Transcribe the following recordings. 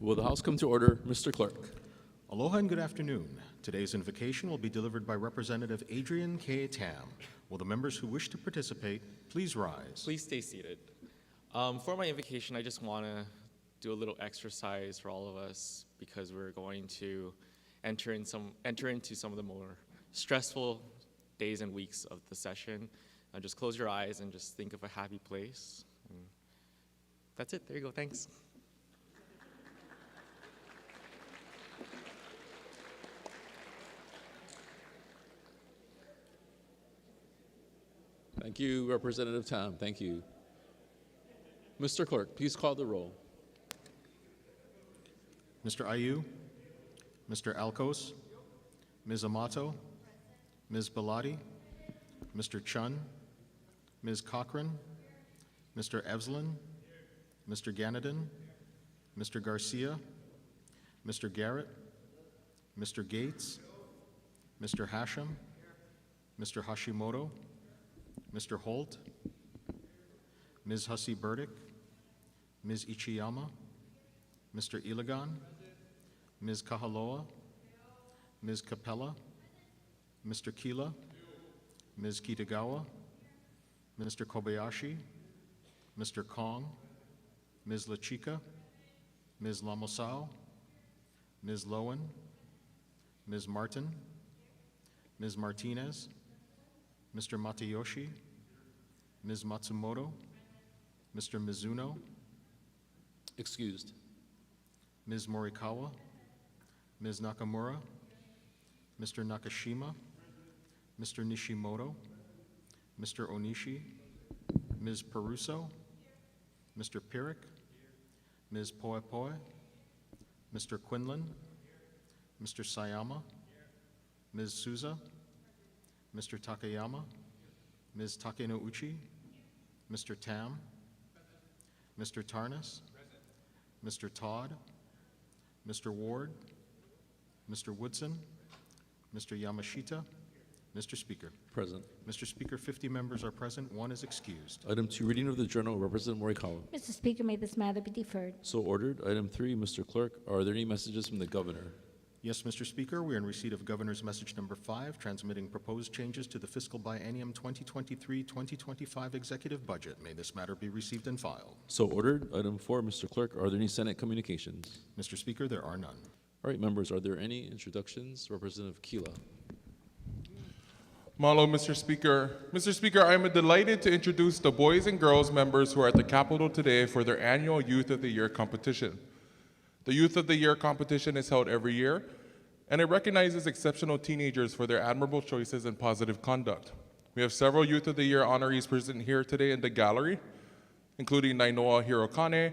Will the House come to order? Mr. Clerk. Aloha and good afternoon. Today's invocation will be delivered by Representative Adrian K. Tam. Will the members who wish to participate please rise? Please stay seated. For my invocation, I just want to do a little exercise for all of us because we're going to enter into some of the more stressful days and weeks of the session. Just close your eyes and just think of a happy place. And that's it. There you go. Thanks. Thank you, Representative Tam. Thank you. Mr. Clerk, please call the roll. Mr. Ayu, Mr. Alcos, Ms. Amato, Ms. Bellotti, Mr. Chun, Ms. Cochran, Mr. Evslin, Mr. Ganadin, Mr. Garcia, Mr. Garrett, Mr. Gates, Mr. Hashem, Mr. Hashimoto, Mr. Holt, Ms. Hussey Burdick, Ms. Ichiyama, Mr. Iligan, Ms. Kahaloa, Ms. Capella, Mr. Kila, Ms. Kitagawa, Mr. Kobayashi, Mr. Kong, Ms. Lachika, Ms. Lamosao, Ms. Lowen, Ms. Martin, Ms. Martinez, Mr. Matayoshi, Ms. Matsumoto, Mr. Mizuno, Excused. Ms. Morikawa, Ms. Nakamura, Mr. Nakashima, Mr. Nishimoto, Mr. Onishi, Ms. Peruso, Mr. Pirik, Ms. Poepoe, Mr. Quinlan, Mr. Sayama, Ms. Souza, Mr. Takayama, Ms. Takenouchi, Mr. Tam, Mr. Tarnas, Mr. Todd, Mr. Ward, Mr. Woodson, Mr. Yamashita, Mr. Speaker. Present. Mr. Speaker, 50 members are present, 1 is excused. Item 2, reading of the Journal, Representative Morikawa. Mr. Speaker, may this matter be deferred. So ordered. Item 3, Mr. Clerk, are there any messages from the Governor? Yes, Mr. Speaker, we are in receipt of Governor's Message Number 5, transmitting proposed changes to the fiscal biennium 2023-2025 executive budget. May this matter be received and filed. So ordered. Item 4, Mr. Clerk, are there any Senate communications? Mr. Speaker, there are none. All right, members, are there any introductions? Representative Kila. Mahalo, Mr. Speaker. Mr. Speaker, I am delighted to introduce the boys and girls members who are at the Capitol today for their annual Youth of the Year competition. The Youth of the Year competition is held every year, and it recognizes exceptional teenagers for their admirable choices and positive conduct. We have several Youth of the Year honorees present here today in the gallery, including Nainoa Hirokane,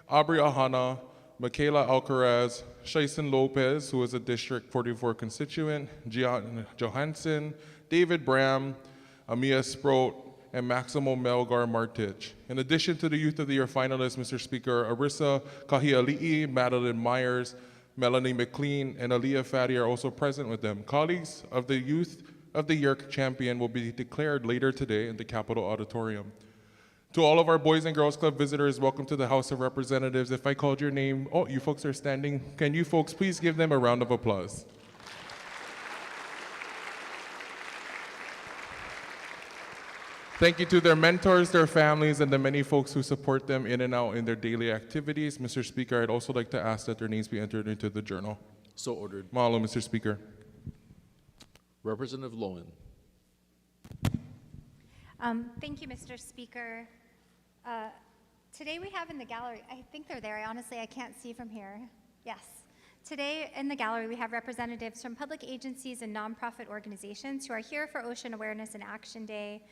Aubrey Ahana, Michaela Alcaraz, Shaison Lopez, who is a District 44 constituent, Gian Johansson, David Bram, Amia Sproat, and Maximo Melgar Martich. In addition to the Youth of the Year finalists, Mr. Speaker, Arissa Kahiali'i, Madeline Myers, Melanie McLean, and Aaliyah Fadi are also present with them. Colleagues of the Youth of the Year champion will be declared later today in the Capitol Auditorium. To all of our Boys and Girls Club visitors, welcome to the House of Representatives. If I called your name, oh, you folks are standing. Can you folks please give them a round of applause? Thank you to their mentors, their families, and the many folks who support them in and out in their daily activities. Mr. Speaker, I'd also like to ask that their names be entered into the journal. So ordered. Mahalo, Mr. Speaker. Representative Lowen. Thank you, Mr. Speaker. Today we have in the gallery, I think they're there. Honestly, I can't see from here. Yes. Today in the gallery, we have representatives from public agencies and nonprofit organizations who are here for Ocean Awareness and Action Day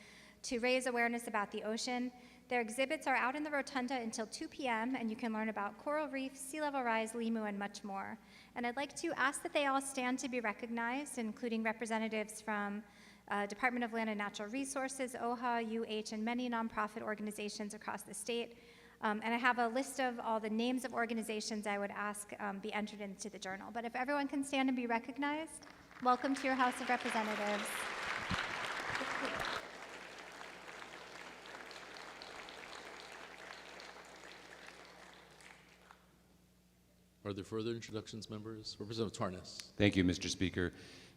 to raise awareness about the ocean. Their exhibits are out in the rotunda until 2 p.m., and you can learn about coral reefs, sea level rise, limu, and much more. And I'd like to ask that they all stand to be recognized, including representatives from Department of Land and Natural Resources, OHA, UH, and many nonprofit organizations across the state. And I have a list of all the names of organizations I would ask be entered into the journal. But if everyone can stand and be recognized, welcome to your House of Representatives. Are there further introductions, members? Representative Tornes. Thank you, Mr. Speaker.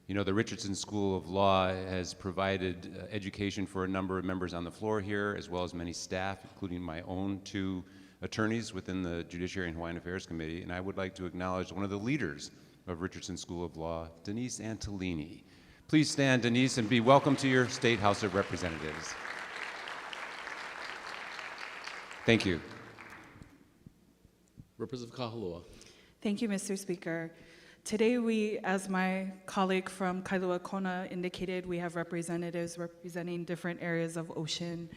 You know, the Richardson School of Law has provided education for a number of members on the floor here, as well as many staff, including my own two attorneys within the Judiciary and Hawaiian Affairs Committee. And I would like to acknowledge one of the leaders of Richardson School of Law, Denise Antolini. Please stand, Denise, and be welcome to your State House of Representatives. Thank you. Representative Kahaloa. Thank you, Mr. Speaker. Today we, as my colleague from Kailua Kona indicated, we have representatives representing different areas of ocean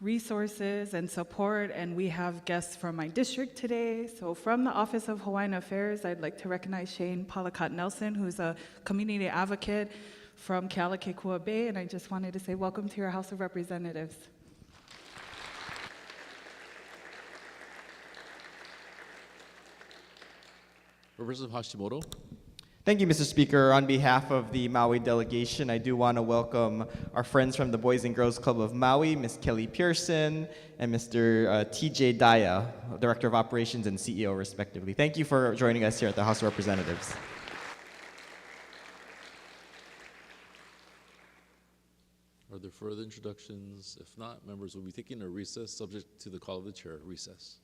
resources and support, and we have guests from my district today. So from the Office of Hawaiian Affairs, I'd like to recognize Shane Palakot-Nelson, who's a community advocate from Kealakekua Bay, and I just wanted to say welcome to your House of Representatives. Representative Hashimoto. Thank you, Mr. Speaker. On behalf of the Maui delegation, I do want to welcome our friends from the Boys and Girls Club of Maui, Ms. Kelly Pearson and Mr. TJ Daya, Director of Operations and CEO, respectively. Thank you for joining us here at the House of Representatives. Are there further introductions? If not, members will be taking a recess subject to the call of the chair. Recess.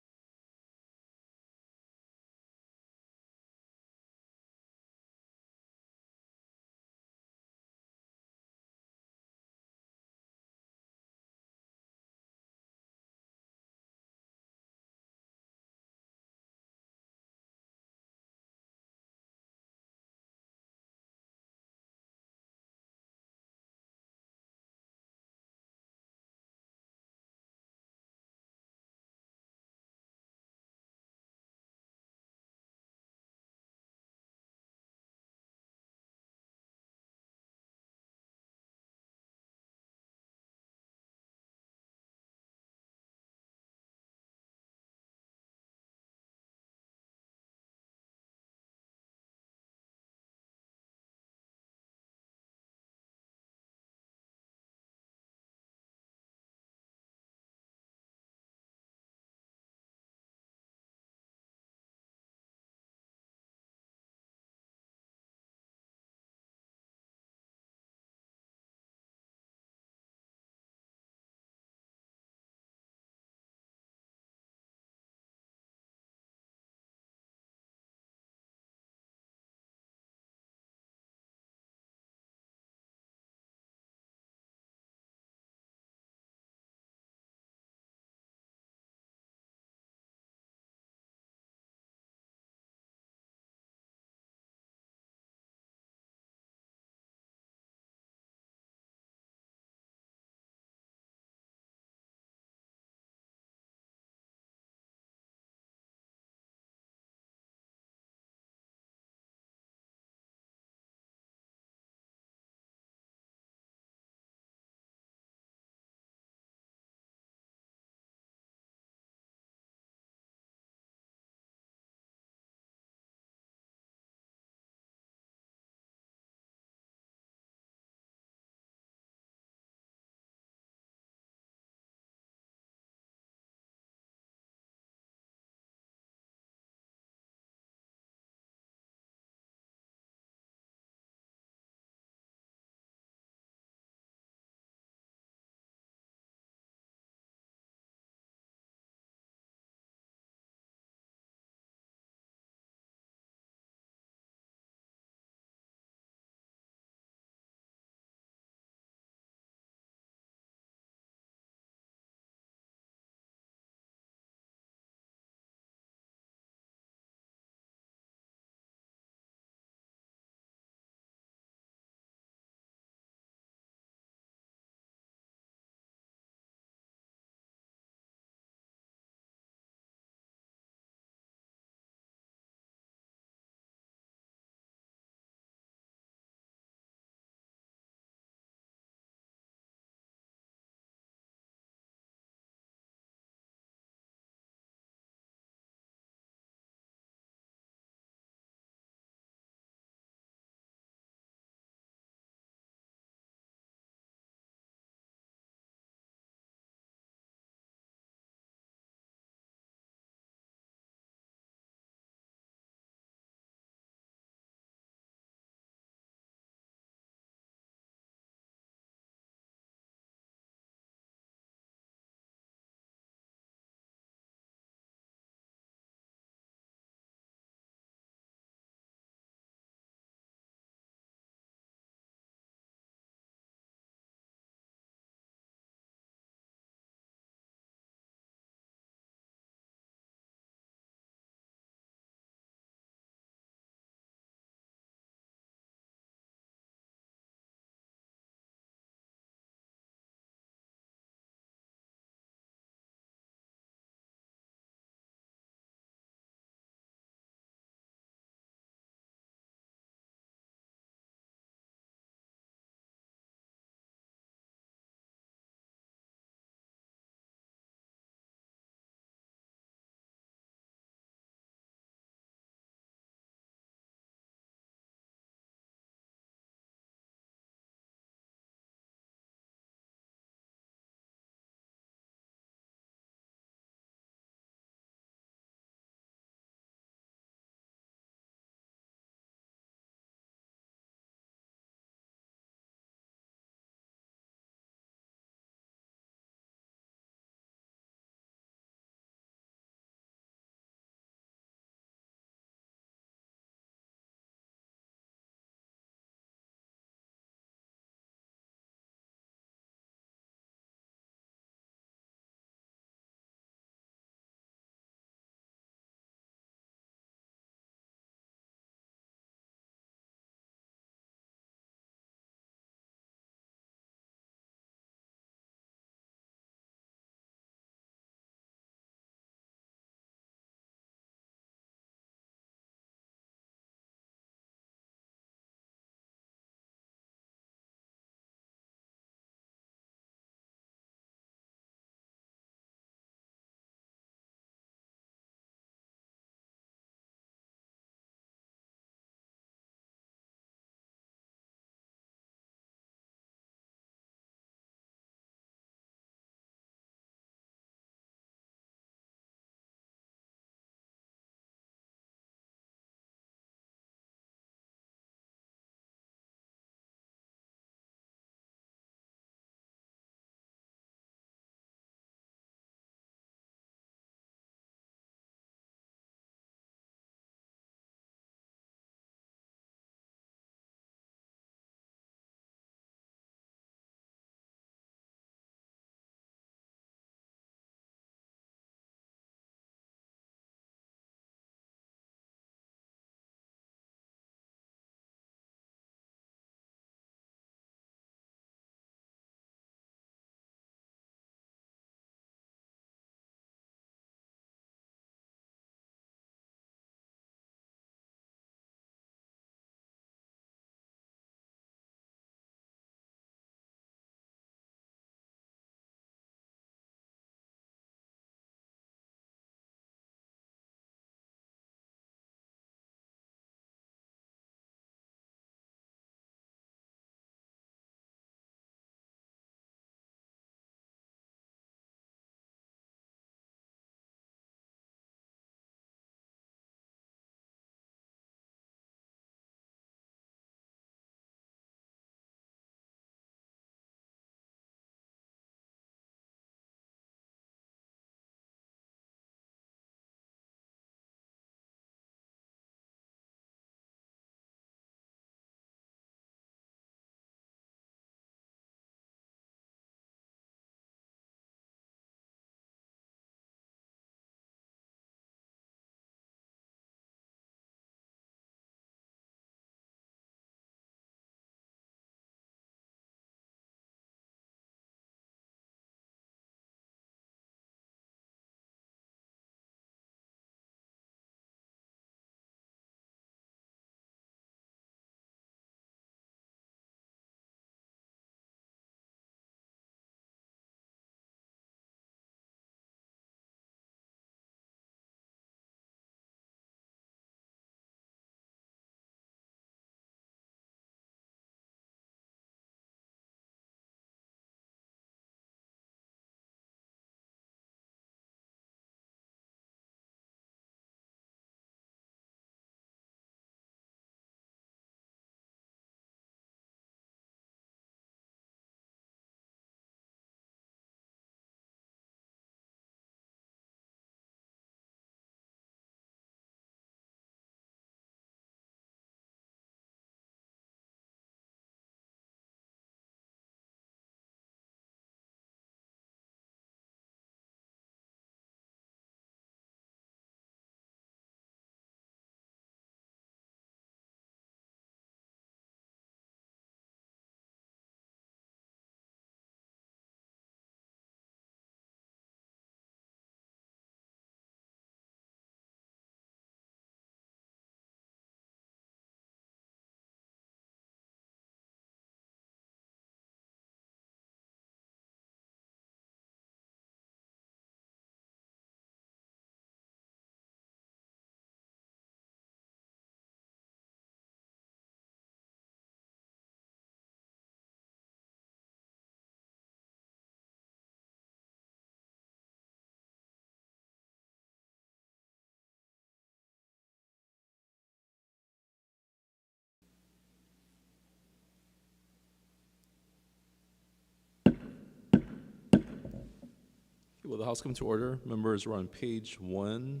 Will the House come to order? Members, we're on page 1.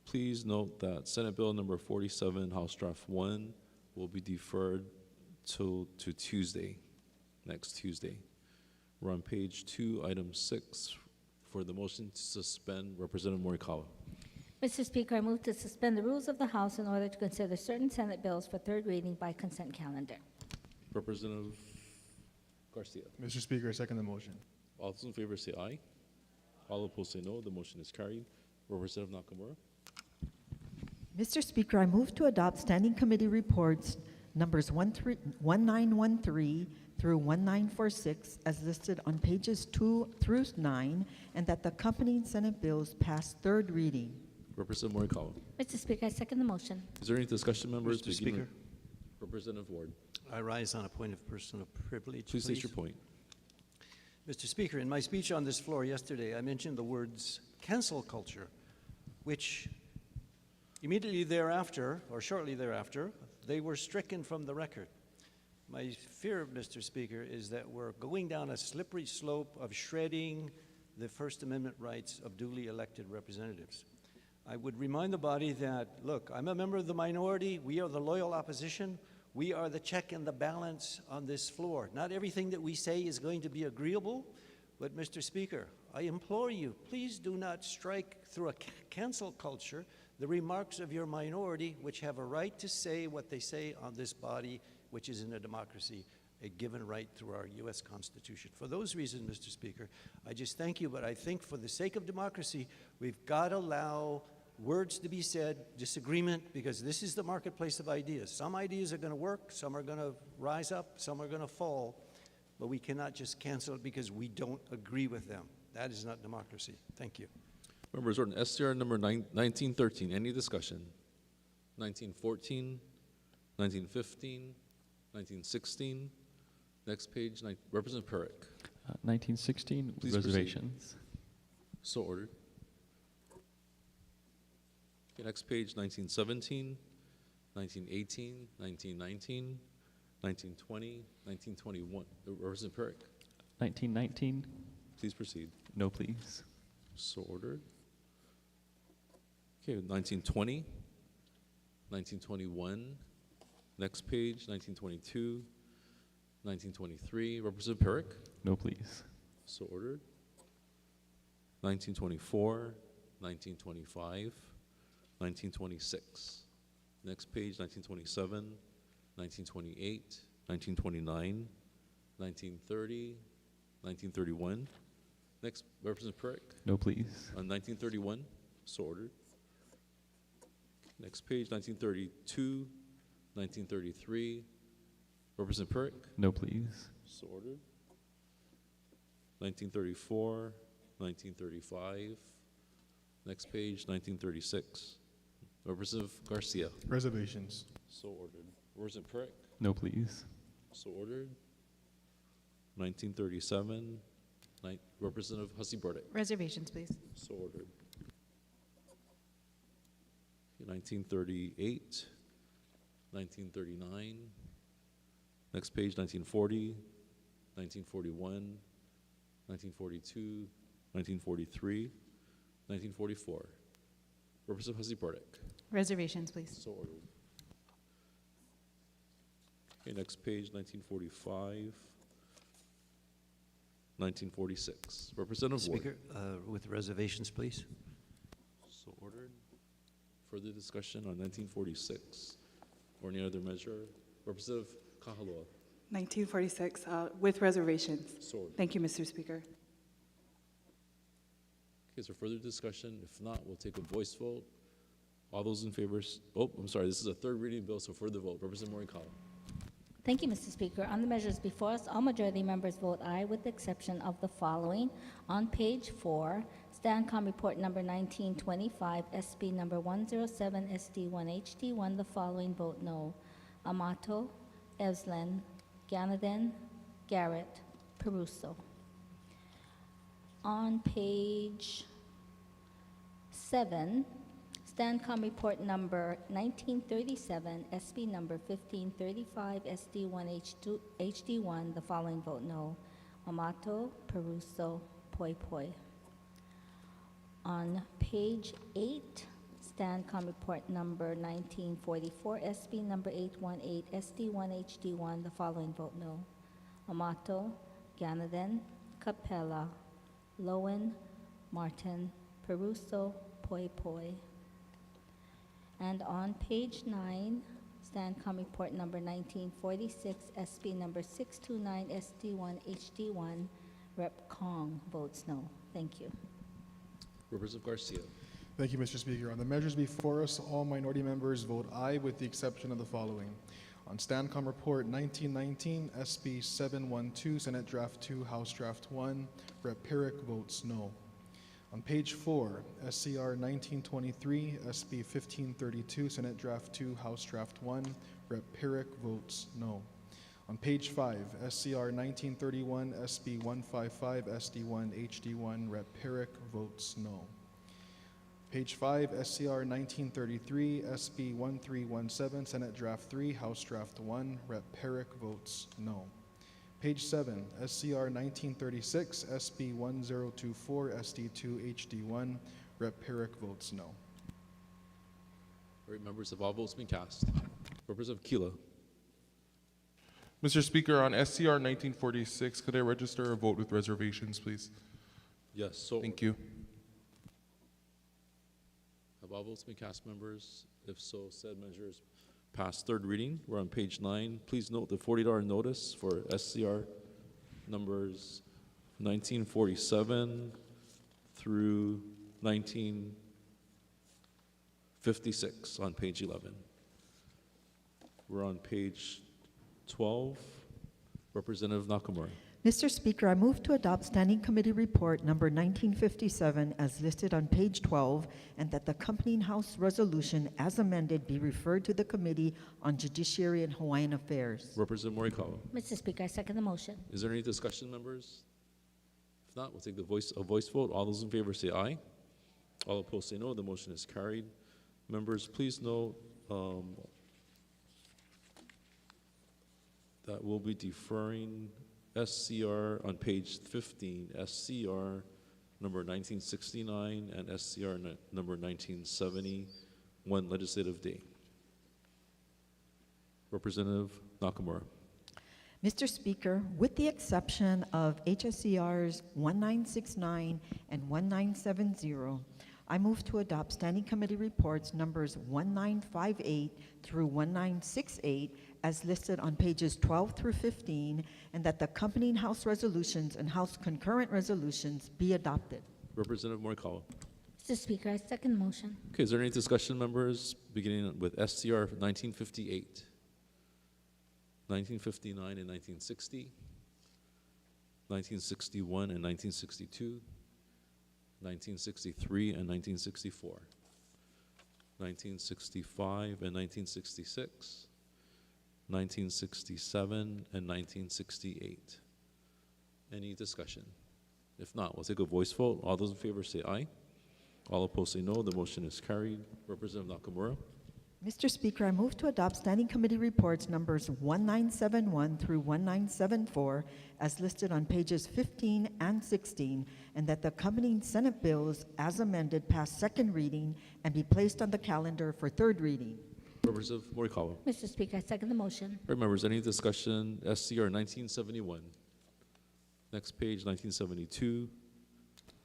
Please note that Senate Bill number 47, House Draft 1, will be deferred to Tuesday, next Tuesday. We're on page 2, item 6, for the motion to suspend. Representative Morikawa. Mr. Speaker, I move to suspend the rules of the House in order to consider certain Senate bills for third reading by consent calendar. Representative Garcia. Mr. Speaker, I second the motion. All those in favor say aye. All opposed say no. The motion is carried. Representative Nakamura. Mr. Speaker, I move to adopt Standing Committee reports numbers 1913 through 1946 as listed on pages 2 through 9, and that the accompanying Senate bills pass third reading. Representative Morikawa. Mr. Speaker, I second the motion. Is there any discussion, members? Mr. Speaker. Representative Ward. I rise on a point of personal privilege. Please state your point. Mr. Speaker, in my speech on this floor yesterday, I mentioned the words cancel culture, which immediately thereafter, or shortly thereafter, they were stricken from the record. My fear, Mr. Speaker, is that we're going down a slippery slope of shredding the First Amendment rights of duly elected representatives. I would remind the body that, look, I'm a member of the minority. We are the loyal opposition. We are the check and the balance on this floor. Not everything that we say is going to be agreeable, but Mr. Speaker, I implore you, please do not strike through a cancel culture the remarks of your minority, which have a right to say what they say on this body, which is in a democracy, a given right through our U.S. Constitution. For those reasons, Mr. Speaker, I just thank you, but I think for the sake of democracy, we've got to allow words to be said, disagreement, because this is the marketplace of ideas. Some ideas are going to work, some are going to rise up, some are going to fall, but we cannot just cancel it because we don't agree with them. That is not democracy. Thank you. Members, on SCR number 1913. Any discussion? 1914, 1915, 1916. Next page, Representative Perrick. 1916, Please reservations. So ordered. Okay, next page, 1917, 1918, 1919, 1920, 1921. Representative Perrick. 1919, Please proceed. no please. So ordered. Okay, 1920, 1921. Next page, 1922, 1923. Representative Perrick. No please. So ordered. 1924, 1925, 1926. Next page, 1927, 1928, 1929, 1930, 1931. Next, Representative Perrick. No please. On 1931, so ordered. Next page, 1932, 1933. Representative Perrick. No please. So ordered. 1934, 1935. Next page, 1936. Representative Garcia. Reservations. So ordered. Representative Perrick. No please. So ordered. 1937. Representative Hussey Burdick. Reservations, please. So ordered. 1938. 1939. Next page, 1940. 1941. 1942. 1943. 1944. Representative Hussey Burdick. Reservations, please. So ordered. Okay, next page, 1945. 1946. Representative Ward. Speaker, with reservations, please. So ordered. Further discussion on 1946 or any other measure? Representative Kahaloa. 1946, with reservations. So ordered. Thank you, Mr. Speaker. Okay, is there further discussion? If not, we'll take a voice vote. All those in favor, oh, I'm sorry, this is a third reading bill, so further vote. Representative Morikawa. Thank you, Mr. Speaker. On the measures before us, all majority members vote aye with the exception of the following. On page 4, STANCOM report number 1925, SB number 107, SD1, HD1, the following vote no. Amato, Eslen, Ganaden, Garrett, Peruso. On page 7, STANCOM report number 1937, SB number 1535, SD1, HD1, the following vote no. Amato, Peruso, Poi Poi. On page 8, Stancom report number 1944, SB number 818, SD1, HD1, the following vote no. Amato, Ganaden, Capella, Lowen, Martin, Peruso, Poi Poi. And on page 9, Stancom report number 1946, SB number 629, SD1, HD1, Rep. Kong votes no. Thank you. Representative Garcia. Thank you, Mr. Speaker. On the measures before us, all minority members vote aye with the exception of the following. On Stancom Report 1919, SB 712, Senate Draft 2, House Draft 1, Rep. Pirrick votes no. On page 4, SCR 1923, SB 1532, Senate Draft 2, House Draft 1, Rep. Pirrick votes no. On page 5, SCR 1931, SB 155, SD1, HD1, Rep. Pirrick votes no. Page 5, SCR 1933, SB 1317, Senate Draft 3, House Draft 1, Rep. Pirrick votes no. Page 7, SCR 1936, SB 1024, SD2, HD1, Rep. Pirrick votes no. All right, members, have all votes been cast? Representative Kila. Mr. Speaker, on SCR 1946, could I register a vote with reservations, please? Yes, so Thank you. have all votes been cast, members? If so, said measures pass third reading. We're on page 9. Please note the $40 notice for SCR numbers 1947 through 1956 on page 11. We're on page 12. Representative Nakamura. Mr. Speaker, I move to adopt Standing Committee Report number 1957 as listed on page 12, and that the accompanying House resolution as amended be referred to the Committee on Judiciary and Hawaiian Affairs. Representative Morikawa. Mr. Speaker, I second the motion. Is there any discussion, members? If not, we'll take a voice vote. All those in favor say aye. All opposed say no. The motion is carried. Members, please note that we'll be deferring SCR on page 15, SCR number 1969 and SCR number 1970, one legislative day. Representative Nakamura. Mr. Speaker, with the exception of HSCRs 1969 and 1970, I move to adopt Standing Committee Reports numbers 1958 through 1968 as listed on pages 12 through 15, and that the accompanying House resolutions and House concurrent resolutions be adopted. Representative Morikawa. Mr. Speaker, I second the motion. Okay, is there any discussion, members, beginning with SCR 1958, 1959 and 1960, 1961 and 1962, 1963 and 1964, 1965 and 1966, 1967 and 1968. Any discussion? If not, we'll take a voice vote. All those in favor say aye. All opposed say no. The motion is carried. Representative Nakamura. Mr. Speaker, I move to adopt Standing Committee Reports numbers 1971 through 1974 as listed on pages 15 and 16, and that the accompanying Senate bills as amended pass second reading and be placed on the calendar for third reading. Representative Morikawa. Mr. Speaker, I second the motion. All right, members, any discussion? SCR 1971. Next page, 1972.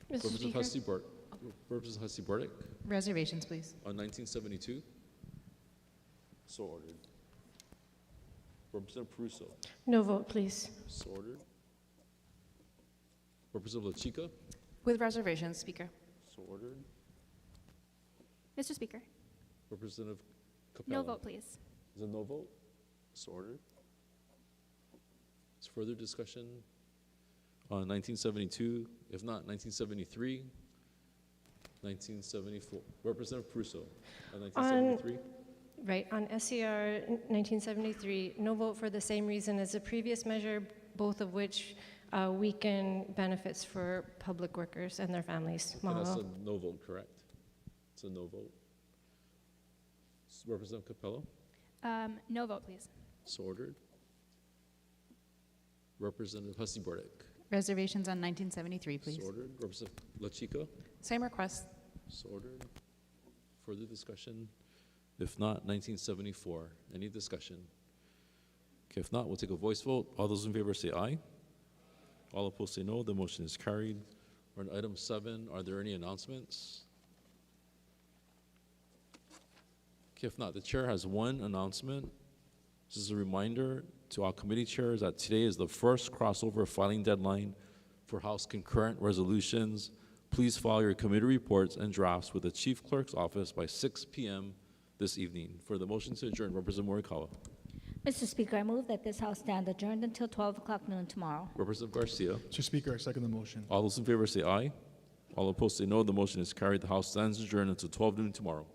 Representative Husty Bardick Reservations, please. on 1972. So ordered. Representative Peruso. No vote, please. So ordered. Representative La Chica. With reservations, Speaker. So ordered. Mr. Speaker, Representative Capella. no vote, please. Is it no vote? So ordered. Is further discussion on 1972? If not, 1973, 1974. Representative Peruso on 1973. Right, on SCR 1973, no vote for the same reason as the previous measure, both of which weaken benefits for public workers and their families. Okay, that's Mahalo. a no vote, correct? It's a no vote. Representative Capello, No vote, please. so ordered. Representative Husty Bardick. Reservations on 1973, please. So ordered. Representative LaChica. Same request. So ordered. Further discussion? If not, 1974. Any discussion? Okay, if not, we'll take a voice vote. All those in favor say aye. All opposed say no. The motion is carried. We're on item 7. Are there any announcements? Okay, if not, the chair has one announcement. This is a reminder to our committee chairs that today is the first crossover filing deadline for House concurrent resolutions. Please file your committee reports and drafts with the Chief Clerk's office by 6 p.m. this evening. For the motion to adjourn, Representative Morikawa. Mr. Speaker, I move that this House stand adjourned until 12 o'clock noon tomorrow. Representative Garcia. Mr. Speaker, I second the motion. All those in favor say aye. All opposed say no. The motion is carried. The House stands adjourned until 12 noon tomorrow.